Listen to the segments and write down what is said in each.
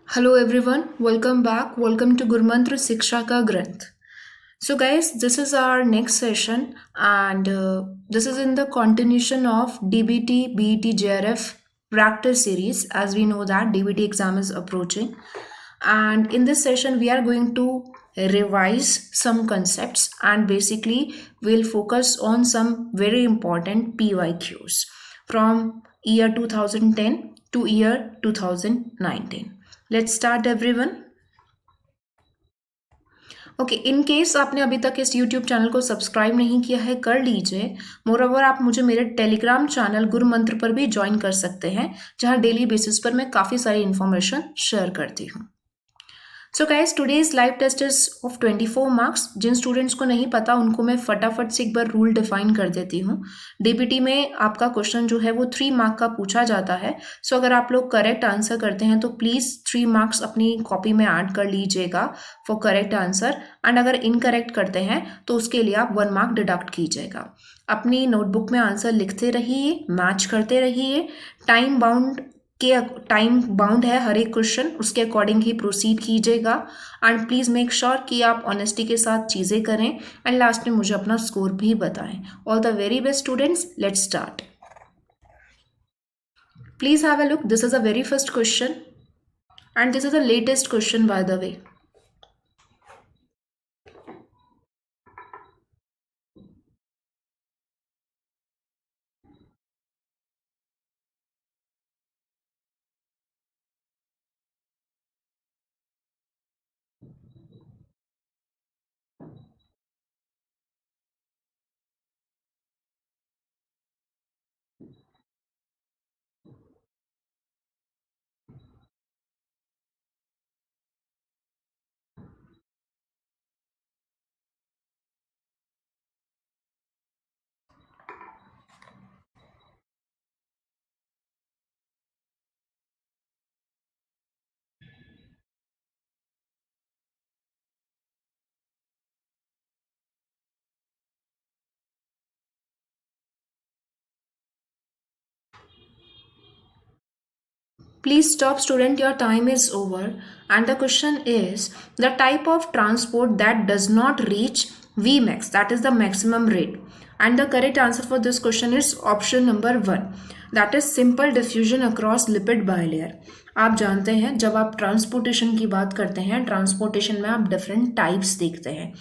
Hello everyone, welcome back. Welcome to Gurmantra Siksha Ka Granth. So guys, this is our next session and this is in the continuation of DBT BET JRF practice series, as we know that DBT exam is approaching. And in this session we are going to revise some concepts and basically we'll focus on some very important PYQs from year 2010 to year 2019. Let's start everyone. Okay, in case आपने अभी तक इस YouTube channel को subscribe नहीं किया है कर लीजिए। मोरओवर आप मुझे मेरे टेलीग्राम चैनल गुरु मंत्र पर भी ज्वाइन कर सकते हैं, जहां डेली बेसिस पर मैं काफ़ी सारी इन्फॉर्मेशन शेयर करती हूँ। So guys, today's live test is of 24 marks. जिन स्टूडेंट्स को नहीं पता उनको मैं फटाफट से एक बार रूल डिफाइन कर देती हूँ। डीबीटी में आपका क्वेश्चन जो है वो 3 मार्क का पूछा जाता है। सो अगर आप लोग करेक्ट आंसर करते हैं तो प्लीज़ 3 मार्क्स अपनी कॉपी में ऐड कर लीजिएगा फॉर करेक्ट आंसर, एंड अगर इनकरेक्ट करते हैं तो उसके लिए आप 1 मार्क डिडक्ट कीजिएगा। अपनी नोटबुक में आंसर लिखते रहिए, मैच करते रहिए। टाइम बाउंड है हर एक क्वेश्चन, उसके अकॉर्डिंग ही प्रोसीड कीजिएगा। एंड प्लीज़ मेक श्योर कि आप ऑनेस्टी के साथ चीज़ें करें एंड लास्ट में मुझे अपना स्कोर भी बताएं। All the very best students, let's start. Please have a look, this is a very first question and this is the latest question by the way. Please stop student, your time is over. And the question is the type of transport that does not reach Vmax, that is the maximum rate. And the correct answer for this question is option number 1, that is simple diffusion across lipid bilayer. आप जानते हैं जब आप transportation की बात करते हैं, transportation में आप डिफरेंट टाइप्स देखते हैं।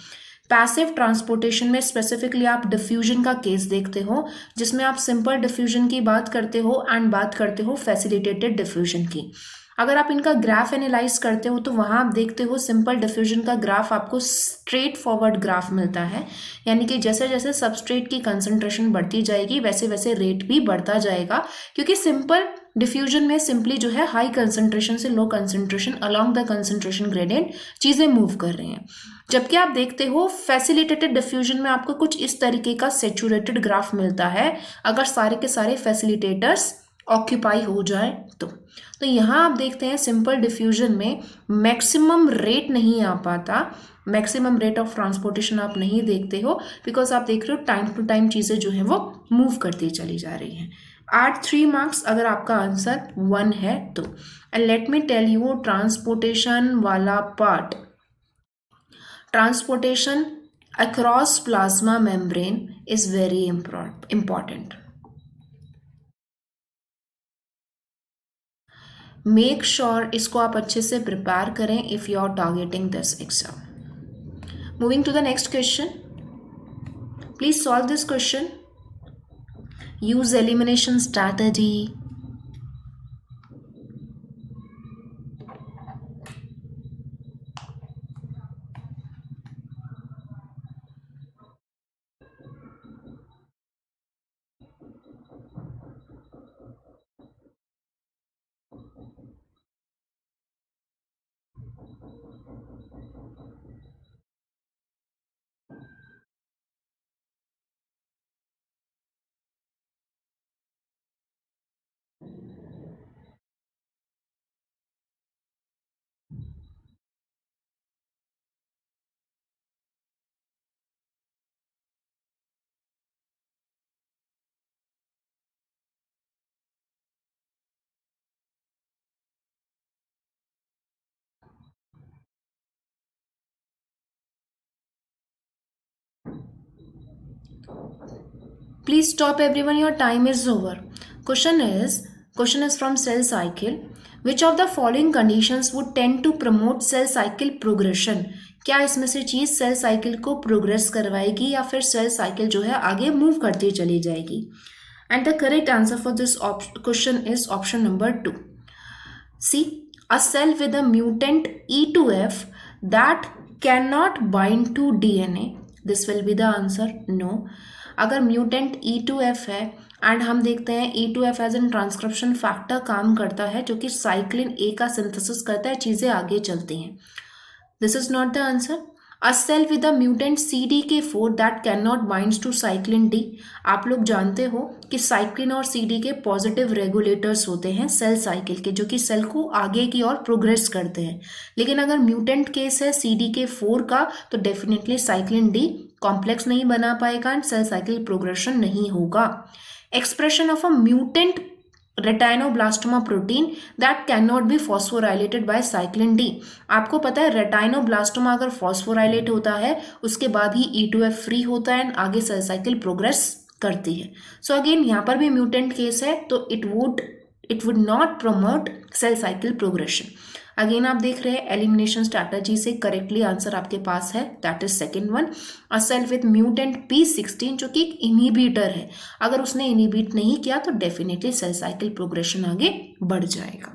पैसिव ट्रांसपोर्टेशन में स्पेसिफिकली आप डिफ्यूजन का केस देखते हो, जिसमें आप सिंपल डिफ्यूजन की बात करते हो एंड बात करते हो फैसिलिटेटेड डिफ्यूजन की। अगर आप इनका ग्राफ एनालाइज करते हो तो वहाँ आप देखते हो सिंपल डिफ्यूजन का ग्राफ आपको स्ट्रेट फॉरवर्ड ग्राफ मिलता है, यानी कि जैसे जैसे सबस्ट्रेट की कंसंट्रेशन बढ़ती जाएगी वैसे वैसे रेट भी बढ़ता जाएगा, क्योंकि सिंपल डिफ्यूजन में सिंपली जो है हाई कंसंट्रेशन से low concentration along the concentration gradient चीज़ें मूव कर रही हैं। जबकि आप देखते हो फैसिलिटेटेड डिफ्यूजन में आपको कुछ इस तरीके का सेचुरेटेड ग्राफ मिलता है, अगर सारे के सारे फैसिलिटेटर्स ऑक्यूपाई हो जाए तो यहाँ आप देखते हैं सिंपल डिफ्यूजन में मैक्सिमम रेट नहीं आ पाता, मैक्सिमम रेट ऑफ ट्रांसपोर्टेशन आप नहीं देखते हो, बिकॉज आप देख रहे हो टाइम टू टाइम चीज़ें जो है वो मूव करती चली जा रही हैं। 3 मार्क्स अगर आपका आंसर 1 है तो। And let me tell you, transportation वाला part, transportation across plasma membrane is very important. Make sure इसको आप अच्छे से प्रिपेयर करें if you are targeting this exam. Moving to the next question. Please solve this question. Use elimination strategy. Please stop everyone, your time is over. Question is from cell cycle. Which of the following conditions would tend to promote cell cycle progression? क्या इसमें से चीज cell cycle को progress करवाएगी या फिर cell cycle जो है आगे मूव करती चली जाएगी? And the correct answer for this question is option number 2. See, a cell with a mutant E2F that cannot bind to DNA. This will be the answer. No. अगर mutant E2F है and हम देखते हैं E2F as an transcription factor काम करता है जो कि साइक्लिन ए का सिंथेसिस करता है, चीज़ें आगे चलती हैं. This is not the answer. A cell with a mutant CDK4 that can not binds to cyclin D. आप लोग जानते हो कि साइक्लिन और CDK पॉजिटिव रेगुलेटर्स होते हैं सेल साइकिल के, जो कि सेल को आगे की ओर प्रोग्रेस करते हैं. लेकिन अगर म्यूटेंट केस है CDK4 का तो डेफिनेटली साइक्लिन डी कॉम्प्लेक्स नहीं बना पाएगा एंड सेल साइकिल प्रोग्रेशन नहीं होगा. Expression of a mutant retinoblastoma protein that can not be phosphorylated by cyclin D. आपको पता है रेटाइनोब्लास्टोमा अगर फॉस्फोराइलेट होता है उसके बाद ही E2F फ्री होता है एंड आगे सेल साइकिल प्रोग्रेस करती है. सो अगेन यहाँ पर भी म्यूटेंट केस है तो it would not promote cell cycle progression. Again आप देख रहे हैं एलिमिनेशन स्ट्रैटेजी से करेक्टली आंसर आपके पास है, that is second one. A cell with mutant P16 जो कि एक इनहिबिटर है, अगर उसने इनहिबिट नहीं किया तो डेफिनेटली सेल साइकिल प्रोग्रेशन आगे बढ़ जाएगा.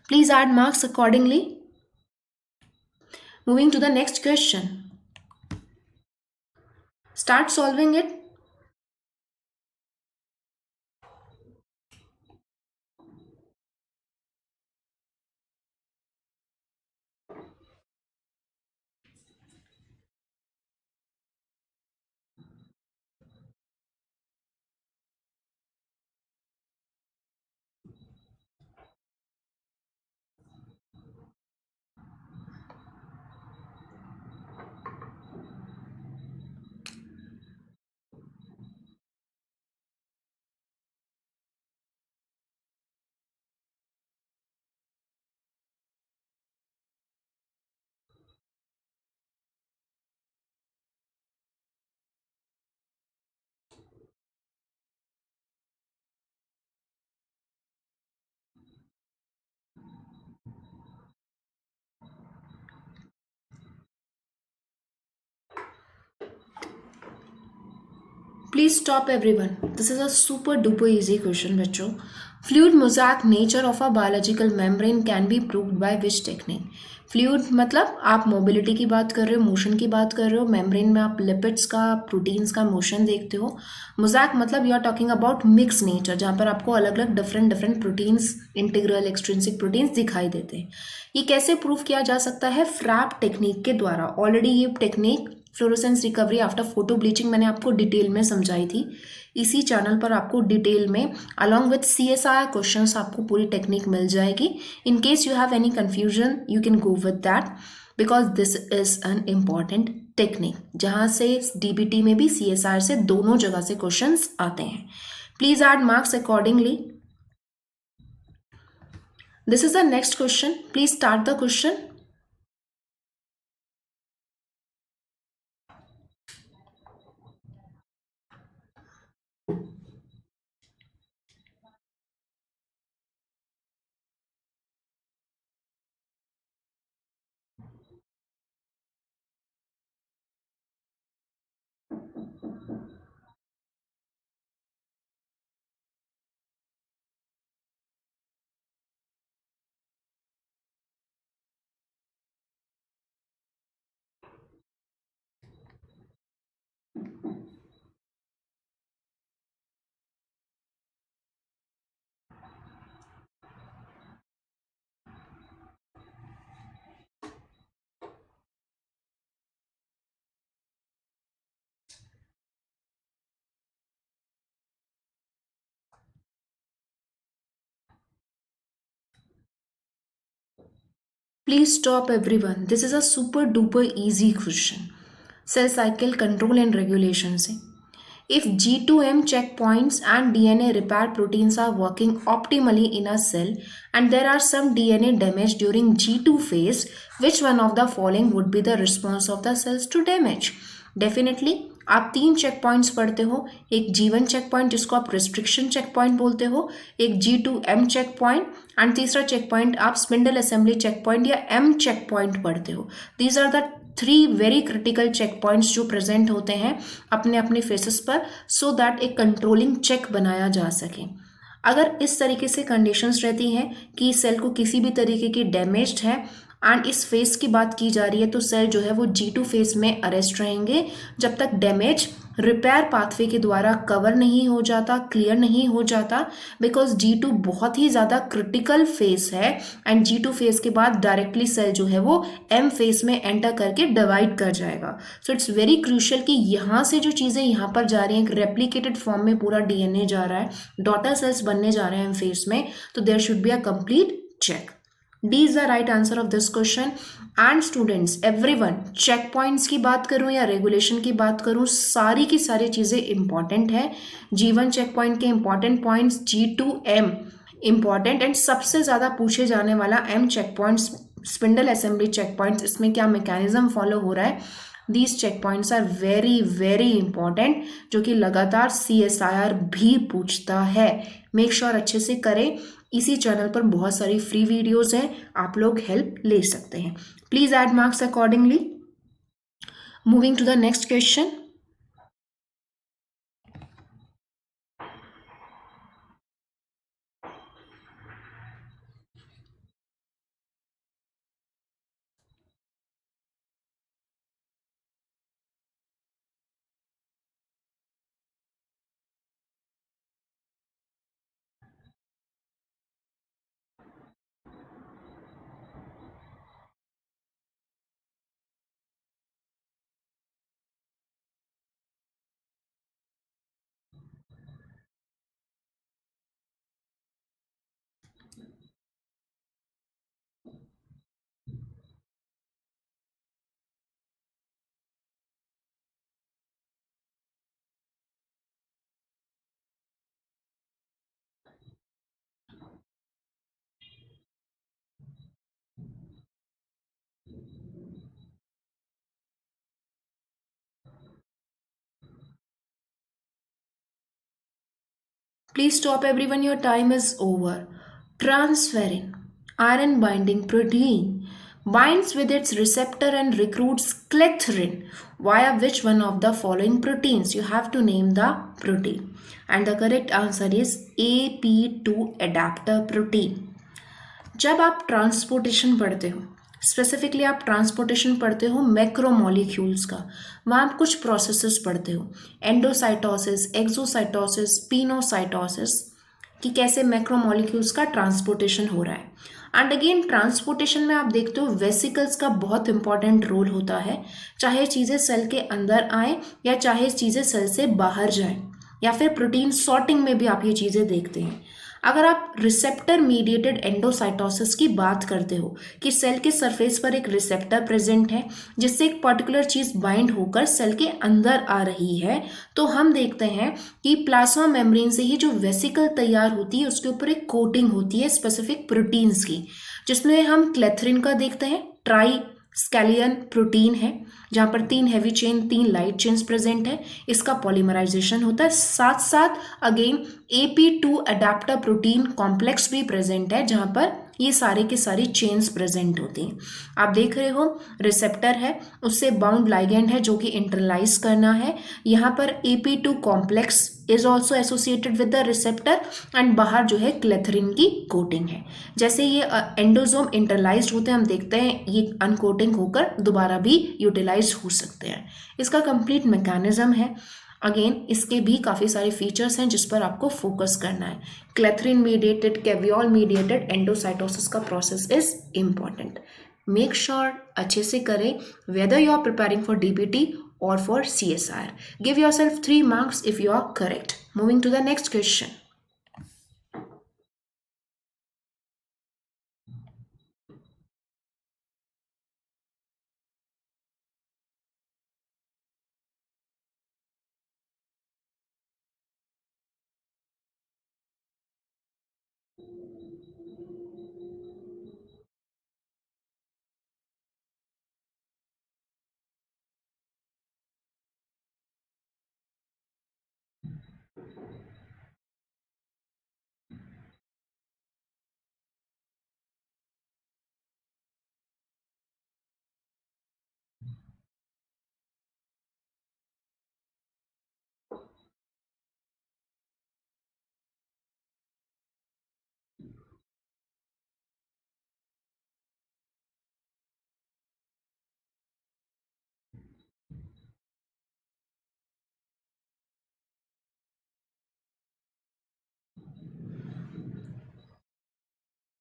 Please add marks accordingly. Moving to the next question. Start solving it. Please stop everyone. This is a super duper easy question बच्चों. Fluid mosaic nature of a biological membrane can be proved by which technique? Fluid मतलब आप mobility की बात कर रहे हो, motion की बात कर रहे हो, मेम्ब्रेन में आप लिपिड्स का, प्रोटीन्स का मोशन देखते हो. मोज़ैक मतलब you are talking about mix nature, जहाँ पर आपको अलग अलग different proteins, integral, extrinsic proteins दिखाई देते हैं. ये कैसे प्रूव किया जा सकता है? फ्रैप टेक्निक के द्वारा. ऑलरेडी ये technique fluorescence recovery after photo bleaching मैंने आपको डिटेल में समझाई थी. इसी चैनल पर आपको डिटेल में अलॉन्ग विथ CSIR क्वेश्चंस आपको पूरी टेक्निक मिल जाएगी. In case you have any confusion you can go with that because this is an important technique, जहाँ से DBT में भी CSIR से दोनों जगह से क्वेश्चंस आते हैं. Please add marks accordingly. This is the next question. Please start the question. Please stop everyone. This is a super duper easy question. Cell cycle control and regulation से. If G2M checkpoints and DNA repair proteins are working optimally in a cell and there are some DNA damage during G2 phase, which one of the following would be the response of the cells to damage? Definitely आप 3 check points पढ़ते हो, एक G1 check point जिसको आप restriction check point बोलते हो, एक G2M checkpoint and तीसरा चेक पॉइंट आप स्पिंडल असेंबली चेक पॉइंट या M चेक पॉइंट पढ़ते हो। These are the 3 very critical checkpoints जो प्रेजेंट होते हैं अपने अपने फेसेस पर, सो दैट एक कंट्रोलिंग चेक बनाया जा सके। अगर इस तरीके से कंडीशंस रहती हैं कि सेल को किसी भी तरीके की डैमेज्ड है एंड इस फेस की बात की जा रही है, तो सेल जो है वो G2 फेस में अरेस्ट रहेंगे जब तक डैमेज रिपेयर पाथवे के द्वारा कवर नहीं हो जाता, क्लियर नहीं हो जाता, बिकॉज G2 बहुत ही ज़्यादा क्रिटिकल फेस है एंड G2 फेस के बाद डायरेक्टली सेल जो है वो M फेस में एंटर करके डिवाइड कर जाएगा। सो इट्स वेरी क्रूशियल कि यहाँ से जो चीज़ें यहाँ पर जा रही हैं, एक रेप्लिकेटेड फॉर्म में पूरा DNA जा रहा है, डॉटर सेल्स बनने जा रहे हैं M फेस में, तो there should be a complete check. D is the right answer of this question. And students, everyone, checkpoints की बात करूं या रेगुलेशन की बात करूं, सारी की सारी चीज़ें इंपॉर्टेंट है। G1 चेक पॉइंट के important points, G2M important and सबसे ज़्यादा पूछे जाने वाला M checkpoints, spindle assembly checkpoints, इसमें क्या मैकेनिज्म फॉलो हो रहा है, these checkpoints are very very important, जो कि लगातार CSIR भी पूछता है। मेक श्योर अच्छे से करें। इसी चैनल पर बहुत सारी फ्री वीडियोस हैं, आप लोग हेल्प ले सकते हैं। Please add marks accordingly. Moving to the next question. Please stop everyone, your time is over. Transferrin, iron binding protein, binds with its receptor and recruits clethorin via which one of the following proteins? You have to name the protein. And the correct answer is AP2 adapter protein. जब आप transportation पढ़ते हो, specifically आप transportation पढ़ते हो macromolecules का, वहाँ आप कुछ प्रोसेसेस पढ़ते हो, एंडोसाइटोसिस, एक्सोसाइटोसिस, पिनोसाइटोसिस, कि कैसे मैक्रोमोलिक्यूल्स का ट्रांसपोर्टेशन हो रहा है। एंड अगेन ट्रांसपोर्टेशन में आप देखते हो वेसिकल्स का बहुत इंपॉर्टेंट रोल होता है, चाहे चीज़ें सेल के अंदर आए या चाहे चीज़ें सेल से बाहर जाएं, या फिर प्रोटीन सॉर्टिंग में भी आप ये चीज़ें देखते हैं। अगर आप रिसेप्टर मीडिएटेड एंडोसाइटोसिस की बात करते हो कि सेल के सरफेस पर एक रिसेप्टर प्रेजेंट है जिससे एक पर्टिकुलर चीज बाइंड होकर सेल के अंदर आ रही है, तो हम देखते हैं कि प्लाज्मा मेम्ब्रेन से ही जो वेसिकल तैयार होती है उसके ऊपर एक कोटिंग होती है स्पेसिफिक प्रोटीन्स की, जिसमें हम क्लेथरिन का देखते हैं, ट्राई स्कैलियन प्रोटीन है जहाँ पर 3 heavy chain 3 light chains present है, इसका पॉलीमराइजेशन होता है। साथ साथ again AP2 adapter protein complex भी प्रेजेंट है जहाँ पर ये सारे के सारी चेन्स प्रेजेंट होती हैं। आप देख रहे हो रिसेप्टर है, उससे बाउंड लाइगेंड है जो कि इंटरलाइज करना है। यहाँ पर AP2 complex is also associated with the receptor and बाहर जो है क्लेथरिन की कोटिंग है। जैसे ये एंडोजोम इंटरलाइज होते हैं, हम देखते हैं ये अनकोटिंग होकर दोबारा भी यूटिलाइज हो सकते हैं। इसका कंप्लीट मैकेनिज्म है। अगेन इसके भी काफ़ी सारे फीचर्स हैं जिस पर आपको फोकस करना है। Clathrin mediated, caveolae mediated endocytosis का process is important. Make sure अच्छे से करें, whether you are preparing for DPT or for CSIR. Give yourself 3 marks if you are correct. Moving to the next question.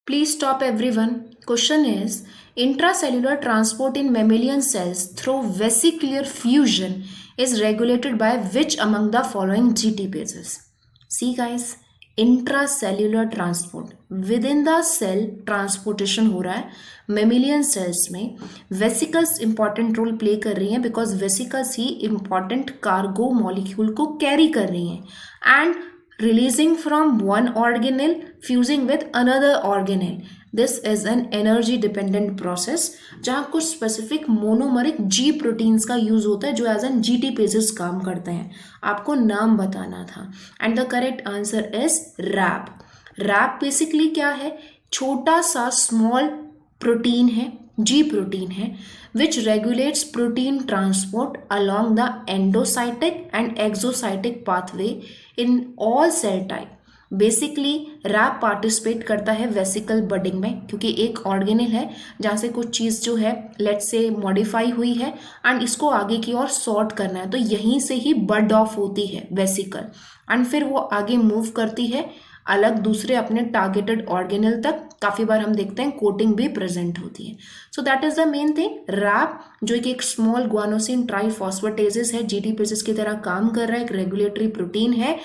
Please stop everyone. Question is intracellular transport in mammalian cells through vesicular fusion is regulated by which among the following GTPases? See guys, intracellular transport within the cell transportation हो रहा है mammalian cells में vesicles important role play कर रही हैं because vesicles he important cargo molecule को carry कर रही हैं and releasing from one organelle fusing with another organelle. This is an energy dependent process जहाँ कुछ स्पेसिफिक मोनोमरिक जी प्रोटीन्स का यूज होता है जो एज एन जीटी पेजेस काम करते हैं. आपको नाम बताना था and the correct answer is Rab. Rab basically क्या है? छोटा सा स्मॉल प्रोटीन है, जी प्रोटीन है which regulates protein transport along the endocytic and exocytic pathway in all cell type. Basically Rab participate करता है वेसिकल बडिंग में क्योंकि एक ऑर्गेनल है जहाँ से कुछ चीज़ जो है लेट से मॉडिफाई हुई है एंड इसको आगे की ओर सॉर्ट करना है तो यहीं से ही बड ऑफ होती है वेसिकल एंड फिर वो आगे मूव करती है अलग दूसरे अपने टारगेटेड ऑर्गेनल तक. काफ़ी बार हम देखते हैं कोटिंग भी प्रेजेंट होती है. So that is the main thing. Rab जो कि एक स्मॉल ग्वानोसिन ट्राइफॉस्फेटेजेस है, जीटीपेजेस की तरह काम कर रहा है, एक रेगुलेटरी प्रोटीन है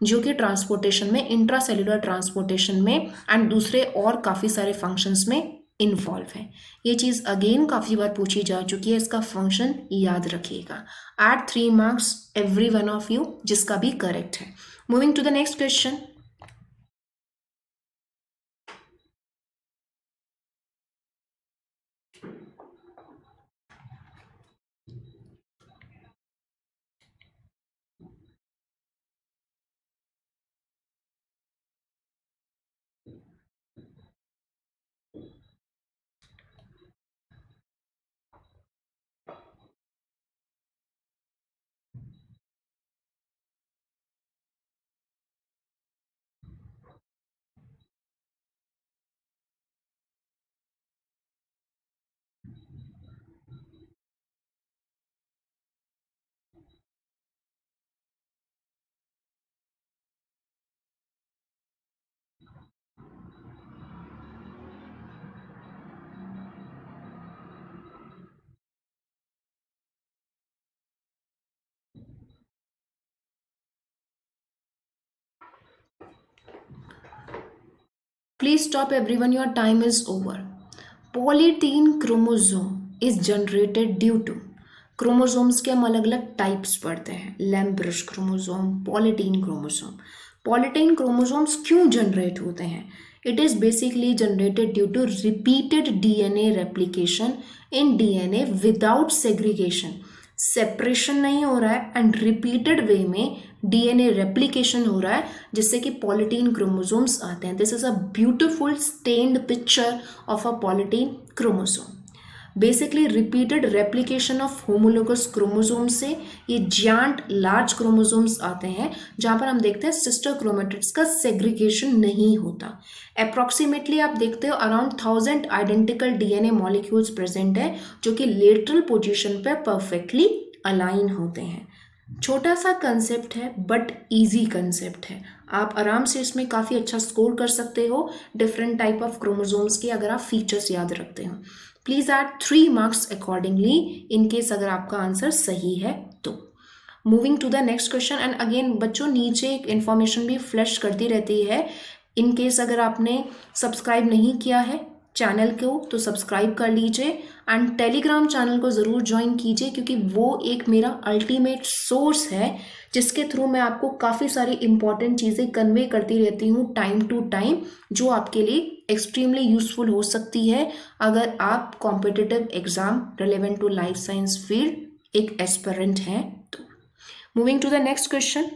जो कि ट्रांसपोर्टेशन में, इंट्रासेल्युलर ट्रांसपोर्टेशन में एंड दूसरे और काफ़ी सारे फंक्शंस में इन्वॉल्व है. ये चीज़ अगेन काफ़ी बार पूछी जा चुकी है, इसका फंक्शन याद रखिएगा. At 3 marks every one of you जिसका भी करेक्ट है. Moving to the next question. Please stop everyone, your time is over. Polytene chromosome is generated due to. Chromosomes के हम अलग अलग टाइप्स पढ़ते हैं, lampbrush chromosome, polytene chromosome. Polytene chromosomes क्यों जनरेट होते हैं? It is basically generated due to repeated DNA replication in DNA without segregation. Separation नहीं हो रहा है एंड रिपीटेड वे में डीएनए रेप्लिकेशन हो रहा है जिससे कि पॉलीटीन क्रोमोसोम्स आते हैं. This is a beautiful stained picture of a polytene chromosome. Basically repeated replication of homologous chromosome से ये जायंट लार्ज क्रोमोसोम्स आते हैं जहाँ पर हम देखते हैं सिस्टर क्रोमेटिड्स का सेग्रीगेशन नहीं होता. अप्रॉक्सीमेटली आप देखते हो around 1000 identical DNA molecules present है जो कि लेटरल पोजीशन पे परफेक्टली अलाइन होते हैं. छोटा सा कंसेप्ट है बट इजी कंसेप्ट है. आप आराम से इसमें काफ़ी अच्छा स्कोर कर सकते हो डिफरेंट टाइप ऑफ क्रोमोसोम्स के अगर आप फीचर्स याद रखते हो. Please add 3 marks accordingly in case अगर आपका आंसर सही है तो. Moving to the next question and again बच्चों नीचे एक इन्फॉर्मेशन भी फ्लैश करती रहती है. इन केस अगर आपने सब्सक्राइब नहीं किया है चैनल को तो सब्सक्राइब कर लीजिए एंड टेलीग्राम चैनल को ज़रूर ज्वाइन कीजिए क्योंकि वो एक मेरा अल्टीमेट सोर्स है जिसके थ्रू मैं आपको काफ़ी सारी इंपॉर्टेंट चीज़ें कन्वे करती रहती हूँ टाइम टू टाइम जो आपके लिए एक्सट्रीमली यूजफुल हो सकती है अगर आप competitive exam relevant to life science field एक एस्पिरेंट हैं तो. Moving to the next question.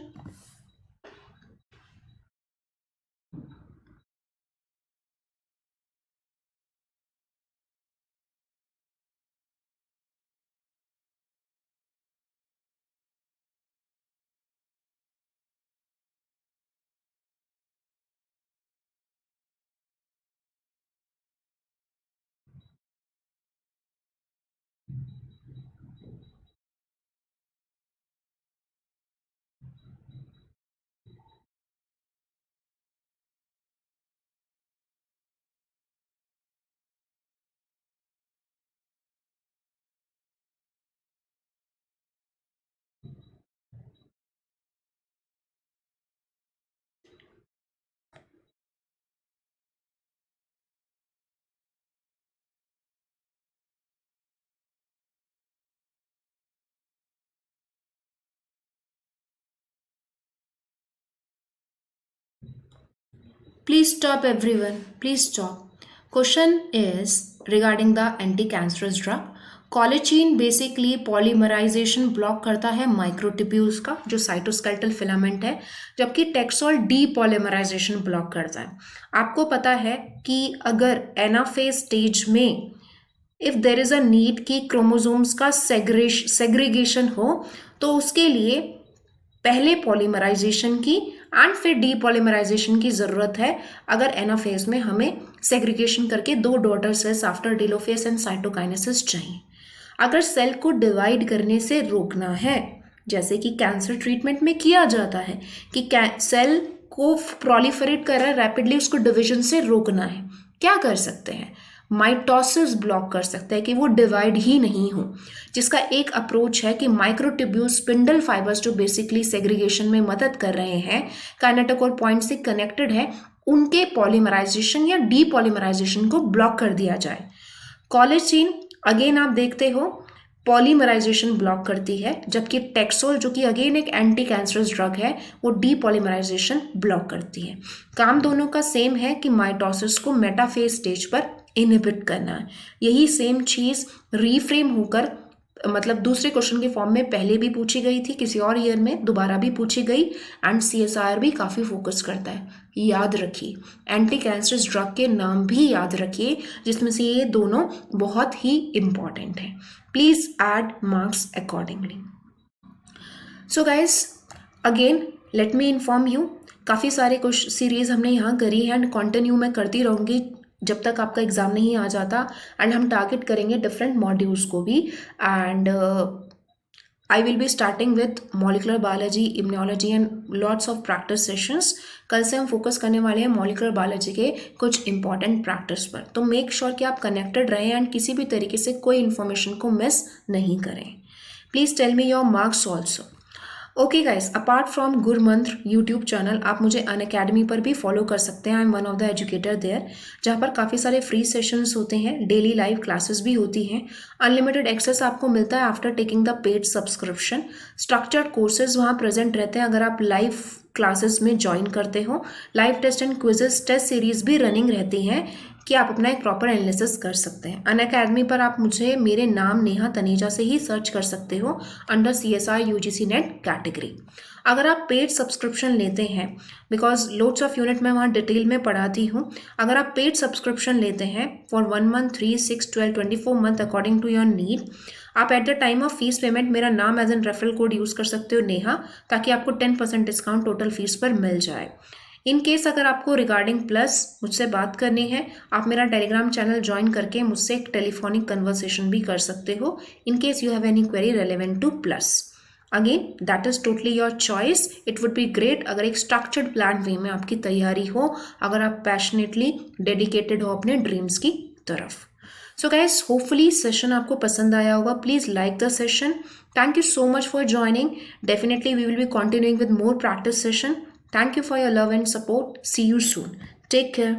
Please stop everyone. Please stop. Question is regarding the anti-cancerous drug. Colchicine basically polymerization block करता है माइक्रोट्यूब्यूल्स का जो साइटोस्केलेटल फिलामेंट है, जबकि टेक्सोल depolymerisation block करता है। आपको पता है कि अगर एनाफेज स्टेज में if there is a need कि क्रोमोसोम्स का सेग्रीगेशन हो तो उसके लिए पहले पॉलीमराइजेशन की एंड फिर डीपॉलीमराइजेशन की ज़रूरत है अगर एनाफेज में हमें सेग्रीगेशन करके 2 daughter cells after telophase and cytokinesis चाहिए। अगर सेल को डिवाइड करने से रोकना है, जैसे कि कैंसर ट्रीटमेंट में किया जाता है कि सेल को प्रोलिफरेट कर रहा है रैपिडली, उसको डिविजन से रोकना है, क्या कर सकते हैं? माइटोसिस ब्लॉक कर सकते हैं कि वो डिवाइड ही नहीं हो, जिसका एक अप्रोच है कि माइक्रोट्यूब्यूल स्पिंडल फाइबर्स जो बेसिकली सेग्रीगेशन में मदद कर रहे हैं, काइनेटोकोर पॉइंट से कनेक्टेड है, उनके पॉलीमराइजेशन या डीपॉलीमराइजेशन को ब्लॉक कर दिया जाए। कॉलेचिन अगेन आप देखते हो पॉलीमराइजेशन ब्लॉक करती है, जबकि टेक्सोल जो कि अगेन एक एंटी कैंसरस ड्रग है वो डीपॉलीमराइजेशन ब्लॉक करती है। काम दोनों का सेम है कि माइटोसिस को मेटाफेज स्टेज पर इनहिबिट करना है। यही सेम चीज़ रीफ्रेम होकर मतलब दूसरे क्वेश्चन के फॉर्म में पहले भी पूछी गई थी, किसी और ईयर में दोबारा भी पूछी गई, एंड CSIR भी काफ़ी फोकस करता है। याद रखिए, एंटी कैंसरस ड्रग के नाम भी याद रखिए, जिसमें से ये दोनों बहुत ही इम्पॉर्टेंट हैं। Please add marks accordingly. So guys again let me inform you, काफ़ी सारे क्वेश्चन सीरीज़ हमने यहाँ करी है एंड कंटिन्यू मैं करती रहूँगी जब तक आपका एग्ज़ाम नहीं आ जाता, एंड हम टारगेट करेंगे डिफरेंट मॉड्यूल्स को भी। And I will be starting with molecular biology, immunology and lots of practice sessions. कल से हम फोकस करने वाले हैं मॉलिकुलर बायोलॉजी के कुछ इंपॉर्टेंट प्रैक्टिस पर, तो मेक श्योर कि आप कनेक्टेड रहें एंड किसी भी तरीके से कोई इन्फॉर्मेशन को मिस नहीं करें। Please tell me your marks also. Okay guys, apart from Gurmantra YouTube channel, आप मुझे अनअकैडमी पर भी फॉलो कर सकते हैं। I am one of the educator there, जहाँ पर काफ़ी सारे फ्री सेशंस होते हैं, डेली लाइव क्लासेस भी होती हैं, अनलिमिटेड एक्सेस आपको मिलता है after taking the paid subscription. Structured courses वहाँ प्रेजेंट रहते हैं अगर आप लाइव क्लासेस में ज्वाइन करते हो। Live test and quizzes test series भी रनिंग रहती हैं कि आप अपना एक प्रॉपर एनालिसिस कर सकते हैं। अनअकैडमी पर आप मुझे मेरे नाम नेहा तनेजा से ही सर्च कर सकते हो under CSI UGC net category. अगर आप पेड सब्सक्रिप्शन लेते हैं, बिकॉज लोड्स ऑफ यूनिट मैं वहाँ डिटेल में पढ़ाती हूँ, अगर आप पेड सब्सक्रिप्शन लेते हैं for 1 month, 3, 6, 12, 24 month according to your need, आप at the time of fees payment मेरा नाम as an referral code use कर सकते हो नेहा, ताकि आपको 10% डिस्काउंट टोटल फीस पर मिल जाए। इन केस अगर आपको रिगार्डिंग प्लस मुझसे बात करनी है, आप मेरा टेलीग्राम चैनल ज्वाइन करके मुझसे एक टेलीफोनिक कन्वर्सेशन भी कर सकते हो in case you have any query relevant two plus. Again that is totally your choice. It would be great अगर एक स्ट्रक्चर्ड प्लान वे में आपकी तैयारी हो, अगर आप पैशनेटली डेडिकेटेड हो अपने ड्रीम्स की तरफ। सो गाइस, होपफुली सेशन आपको पसंद आया होगा। Please like the session. Thank you so much for joining. Definitely we will be continuing with more practice session. Thank you for your love and support. See you soon. Take care.